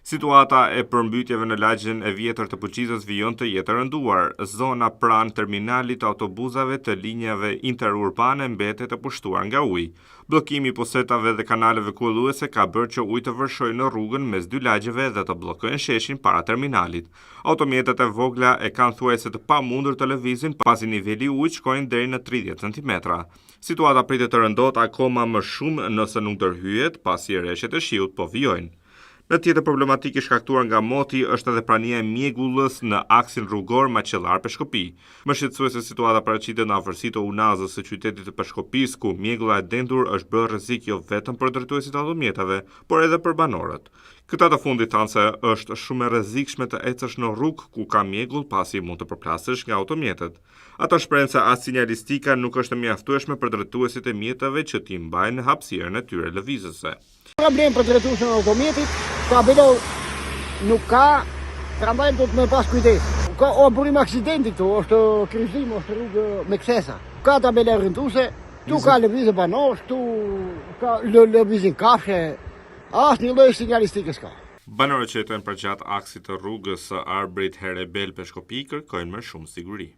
Situata e përmbytjeve në lagjen e vjetër të Puqizës vijon të jetë rënduar. Zona pranë terminalit të autobusave të linjave interurbane mbetet e pushtuar nga ujë. Bllokimi i posetave dhe kanaleve kulluese ka bërë që ujë të vërshojë në rrugën mes dy lagjeve dhe të bllokojnë sheshin para terminalit. Automjetet e vogla e kanë thuajse të pamundur të lëvizin pasi niveli i ujit shkojnë deri në 30 cm. Situata pritet të rëndohet akoma më shumë nëse nuk ndërhyjet pasi rreshtet e shiut po vijojnë. Në tjetër problematikë shkaktuar nga moti është edhe prania e mjegullës në aksin rrugor Maqellar-Peshkopi. Më shqetësuese situata paraqitet në afërsitë të unazës së qytetit të Peshkopisë, ku mjegulla e dendur është bërë rrezik jo vetëm për drejtuesit e automjeteve, por edhe për banorët. Këta të fundit thanë se është shumë e rrezikshme të ecësh në rrugë ku ka mjegull pasi mund të përplasesh nga automjetet. Ata shprehen se as sinjalistika nuk është mjaftueshme për drejtuesit e mjeteve që t'i mbajnë hapësirën e tyre lëvizëse. Problem për drejtuesin e automjetit, tabelo nuk ka, tramvajt do të më pas kujdes. Ka burim aksidenti këtu, është kryqëzim, është rrugë me kthesa. Ka tabela rënduese, tu ka lëvizje banorësh, tu ka lëvizje kafshë, asnjë lloj sinjalistike s'ka. Banorët që jetojnë përgjatë aksit të rrugës së Arbrit Herebel Peshkopi kërkojnë më shumë siguri.